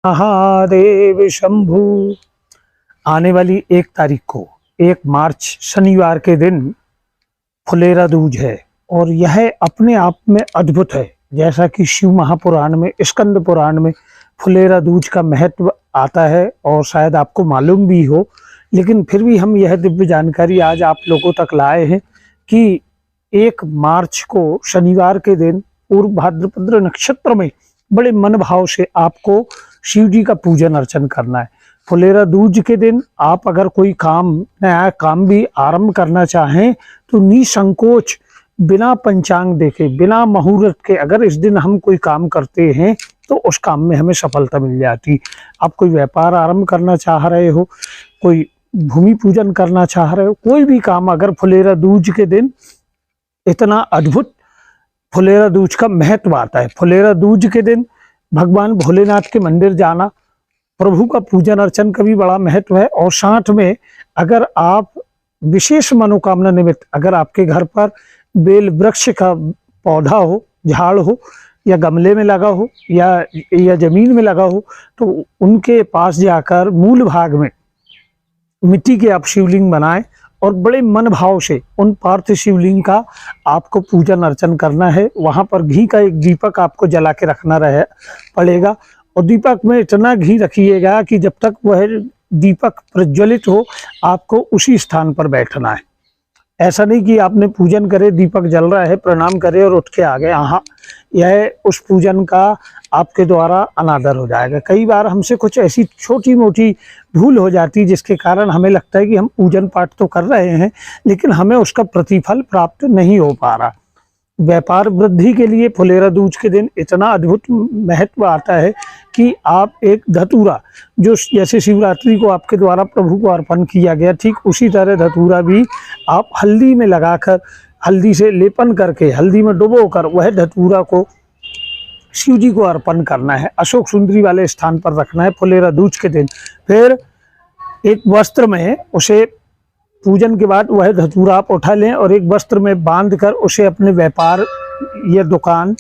महादेव शंभु। आने वाली 1 तारीख को 1 मार्च शनिवार के दिन फुलेरा दूज है और यह अपने आप में अद्भुत है। जैसा कि शिव महापुराण में, स्कंद पुराण में फुलेरा दूज का महत्व आता है और शायद आपको मालूम भी हो, लेकिन फिर भी हम यह दिव्य जानकारी आज आप लोगों तक लाए हैं कि 1 मार्च को शनिवार के दिन पूर्व भाद्रपद नक्षत्र में बड़े मन भाव से आपको शिव जी का पूजन अर्चन करना है। फुलेरा दूज के दिन आप अगर कोई नया काम भी आरंभ करना चाहें तो निसंकोच, बिना पंचांग देखे, बिना मुहूर्त के अगर इस दिन हम कोई काम करते हैं तो उस काम में हमें सफलता मिल जाती। आप कोई व्यापार आरंभ करना चाह रहे हो, कोई भूमि पूजन करना चाह रहे हो, कोई भी काम अगर फुलेरा दूज के दिन, इतना अद्भुत फुलेरा दूज का महत्व आता है। फुलेरा दूज के दिन भगवान भोलेनाथ के मंदिर जाना, प्रभु का पूजन अर्चन का भी बड़ा महत्व है। और साथ में अगर आप विशेष मनोकामना निमित्त, अगर आपके घर पर बेल वृक्ष का पौधा हो, झाड़ हो, या गमले में लगा हो या जमीन में लगा हो, तो उनके पास जाकर मूल भाग में मिट्टी के आप शिवलिंग बनाएं और बड़े मन भाव से उन पार्थ शिवलिंग का आपको पूजन अर्चन करना है। वहां पर घी का एक दीपक आपको जला के रखना पड़ेगा और दीपक में इतना घी रखिएगा कि जब तक वह दीपक प्रज्वलित हो आपको उसी स्थान पर बैठना है। ऐसा नहीं कि आपने पूजन करे, दीपक जल रहा है, प्रणाम करे और उठ के आ गए। हाँ, यह उस पूजन का आपके द्वारा अनादर हो जाएगा। कई बार हमसे कुछ ऐसी छोटी मोटी भूल हो जाती है जिसके कारण हमें लगता है कि हम पूजन पाठ तो कर रहे हैं लेकिन हमें उसका प्रतिफल प्राप्त नहीं हो पा रहा। व्यापार वृद्धि के लिए फुलेरा दूज के दिन इतना अद्भुत महत्व आता है कि आप एक धतूरा, जो जैसे शिवरात्रि को आपके द्वारा प्रभु को अर्पण किया गया, ठीक उसी तरह धतूरा भी आप हल्दी में लगाकर, हल्दी से लेपन करके, हल्दी में डुबोकर वह धतूरा को शिव जी को अर्पण करना है। अशोक सुंदरी वाले स्थान पर रखना है फुलेरा दूज के दिन। फिर एक वस्त्र में उसे, पूजन के बाद वह धतूरा आप उठा लें और एक वस्त्र में बांधकर उसे अपने व्यापार या दुकान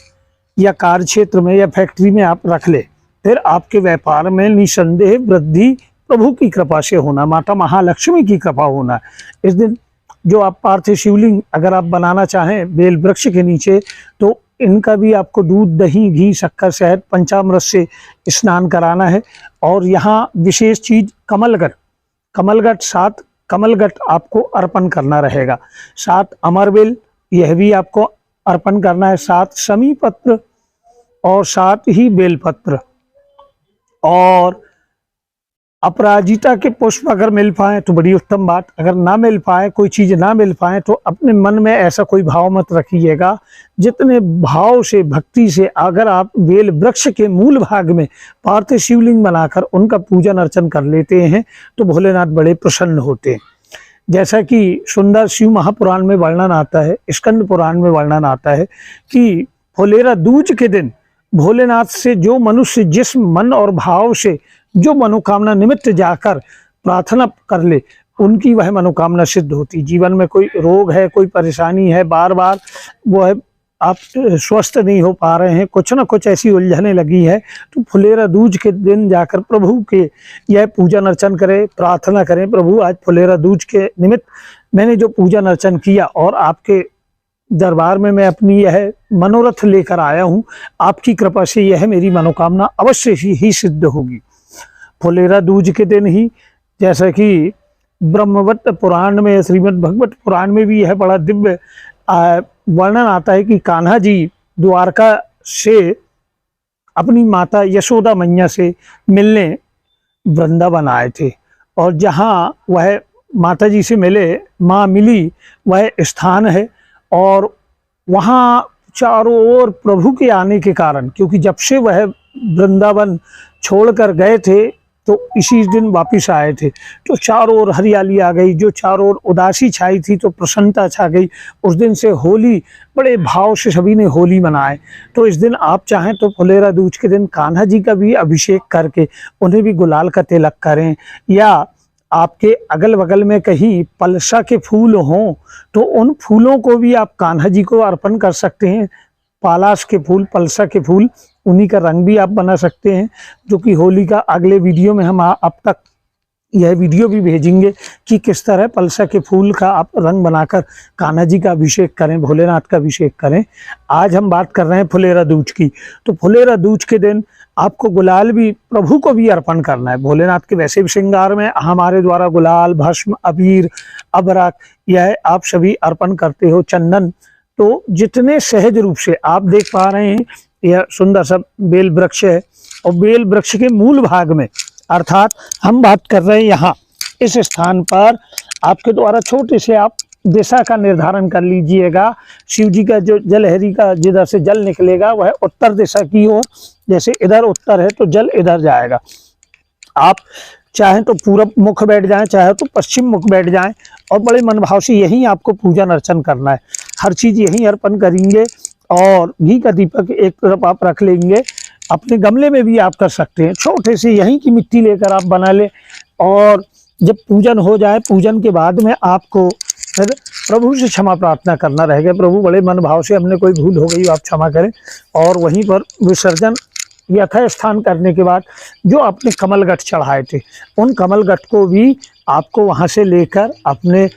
या कार्य क्षेत्र में या फैक्ट्री में आप रख ले। फिर आपके व्यापार में निसंदेह वृद्धि प्रभु की कृपा से होना, माता महालक्ष्मी की कृपा होना। इस दिन जो आप पार्थिव शिवलिंग अगर आप बनाना चाहें बेल वृक्ष के नीचे, तो इनका भी आपको दूध, दही, घी, शक्कर, शहद, पंचामृत से स्नान कराना है। और यहाँ विशेष चीज कमलगट 7 कमलगट आपको अर्पण करना रहेगा। 7 अमरबेल, यह भी आपको अर्पण करना है। 7 शमी पत्र और 7 ही बेलपत्र। और अपराजिता के पुष्प अगर मिल पाए तो बड़ी उत्तम बात, अगर ना मिल पाए, कोई चीज़ ना मिल पाए, तो अपने मन में ऐसा कोई भाव मत रखिएगा। जितने भाव से, भक्ति से अगर आप बेल वृक्ष के मूल भाग में पार्थिव शिवलिंग बनाकर उनका पूजन अर्चन कर लेते हैं तो भोलेनाथ बड़े प्रसन्न होते हैं। जैसा कि सुंदर शिव महापुराण में वर्णन आता है, स्कंद पुराण में वर्णन आता है कि फुलेरा दूज के दिन भोलेनाथ से जो मनुष्य जिस मन और भाव से जो मनोकामना निमित्त जाकर प्रार्थना कर ले, उनकी वह मनोकामना सिद्ध होती। जीवन में कोई रोग है, कोई परेशानी है, बार बार वो है, आप स्वस्थ नहीं हो पा रहे हैं, कुछ ना कुछ ऐसी उलझने लगी है, तो फुलेरा दूज के दिन जाकर प्रभु के यह पूजन अर्चन करें, प्रार्थना करें, प्रभु आज फुलेरा दूज के निमित्त मैंने जो पूजन अर्चन किया और आपके दरबार में मैं अपनी यह मनोरथ लेकर आया हूँ, आपकी कृपा से यह मेरी मनोकामना अवश्य ही सिद्ध होगी। फुलेरा दूज के दिन ही, जैसा कि ब्रह्मवत पुराण में, श्रीमद् भगवत पुराण में भी यह बड़ा दिव्य वर्णन आता है कि कान्हा जी द्वारका से अपनी माता यशोदा मैया से मिलने वृंदावन आए थे और जहाँ वह माता जी से माँ मिली वह स्थान है। और वहाँ चारों ओर प्रभु के आने के कारण, क्योंकि जब से वह वृंदावन छोड़कर गए थे तो इसी दिन वापिस आए थे, तो चारों ओर हरियाली आ गई, जो चारों ओर उदासी छाई थी तो प्रसन्नता छा गई। उस दिन से होली, बड़े भाव से सभी ने होली मनाए। तो इस दिन आप चाहें तो फुलेरा दूज के दिन कान्हा जी का भी अभिषेक करके उन्हें भी गुलाल का तिलक करें, या आपके अगल बगल में कहीं पलसा के फूल हों तो उन फूलों को भी आप कान्हा जी को अर्पण कर सकते हैं। पालाश के फूल, पलसा के फूल उन्हीं का रंग भी आप बना सकते हैं, जो कि होली का अगले वीडियो में हम आप तक यह वीडियो भी भेजेंगे कि किस तरह पलसा के फूल का आप रंग बनाकर कान्हा जी का अभिषेक करें, भोलेनाथ का अभिषेक करें। आज हम बात कर रहे हैं फुलेरा दूज की। तो फुलेरा दूज के दिन आपको गुलाल भी प्रभु को भी अर्पण करना है। भोलेनाथ के वैसे भी श्रृंगार में हमारे द्वारा गुलाल, भस्म, अबीर, अबरक यह आप सभी अर्पण करते हो, चंदन। तो जितने सहज रूप से आप देख पा रहे हैं, यह सुंदर सा बेल वृक्ष है और बेल वृक्ष के मूल भाग में, अर्थात हम बात कर रहे हैं यहाँ इस स्थान पर आपके द्वारा छोटे से आप दिशा का निर्धारण कर लीजिएगा। शिव जी का जो जलहरी का जिधर से जल निकलेगा वह उत्तर दिशा की ओर, जैसे इधर उत्तर है तो जल इधर जाएगा। आप चाहें तो पूरब मुख बैठ जाएं, चाहे तो पश्चिम मुख बैठ जाएं और बड़े मनभाव से यहीं आपको पूजन अर्चन करना है। हर चीज़ यहीं अर्पण करेंगे और घी का दीपक एक तरफ आप रख लेंगे। अपने गमले में भी आप कर सकते हैं, छोटे से यहीं की मिट्टी लेकर आप बना लें। और जब पूजन हो जाए, पूजन के बाद में आपको फिर प्रभु से क्षमा प्रार्थना करना रहेगा। प्रभु बड़े मन भाव से हमने कोई भूल हो गई आप क्षमा करें। और वहीं पर विसर्जन यथा स्थान करने के बाद जो आपने कमलगट चढ़ाए थे, उन कमलगट को भी आपको वहाँ से लेकर अपने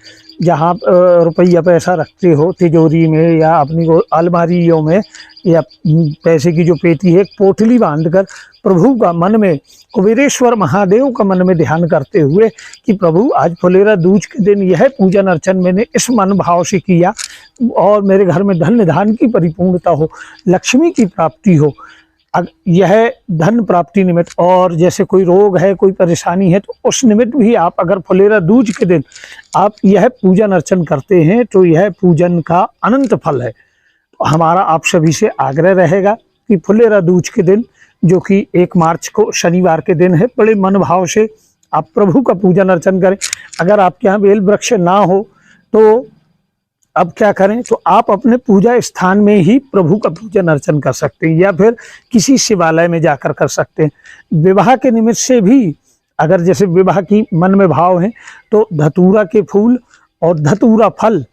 जहाँ रुपया पैसा रखते हो तिजोरी में या अपनी अलमारियों में या पैसे की जो पेटी है, पोटली बांधकर प्रभु का मन में, कुबेरेश्वर महादेव का मन में ध्यान करते हुए कि प्रभु आज फुलेरा दूज के दिन यह पूजन अर्चन मैंने इस मन भाव से किया और मेरे घर में धन धान की परिपूर्णता हो, लक्ष्मी की प्राप्ति हो। यह धन प्राप्ति निमित्त, और जैसे कोई रोग है, कोई परेशानी है, तो उस निमित्त भी आप अगर फुलेरा दूज के दिन आप यह पूजन अर्चन करते हैं तो यह पूजन का अनंत फल है। तो हमारा आप सभी से आग्रह रहेगा कि फुलेरा दूज के दिन, जो कि 1 मार्च को शनिवार के दिन है, बड़े मन भाव से आप प्रभु का पूजन अर्चन करें। अगर आपके यहाँ बेल वृक्ष ना हो तो अब क्या करें, तो आप अपने पूजा स्थान में ही प्रभु का पूजन अर्चन कर सकते हैं या फिर किसी शिवालय में जाकर कर सकते हैं। विवाह के निमित्त से भी अगर जैसे विवाह की मन में भाव है तो धतूरा के फूल और धतूरा फल,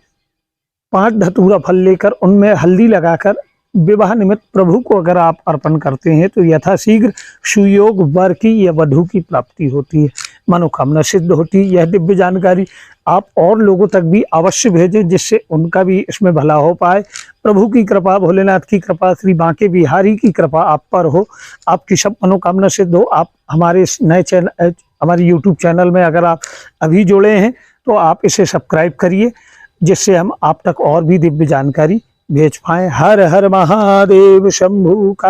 5 धतूरा फल लेकर उनमें हल्दी लगाकर विवाह निमित्त प्रभु को अगर आप अर्पण करते हैं तो यथाशीघ्र सुयोग, वर की या वधू की प्राप्ति होती है, मनोकामना सिद्ध होती है। यह दिव्य जानकारी आप और लोगों तक भी अवश्य भेजें, जिससे उनका भी इसमें भला हो पाए। प्रभु की कृपा, भोलेनाथ की कृपा, श्री बांके बिहारी की कृपा आप पर हो, आपकी सब मनोकामना सिद्ध हो। आप हमारे इस नए चैनल, हमारे यूट्यूब चैनल में अगर आप अभी जुड़े हैं तो आप इसे सब्सक्राइब करिए, जिससे हम आप तक और भी दिव्य जानकारी भेज पाएँ। हर हर महादेव शंभू का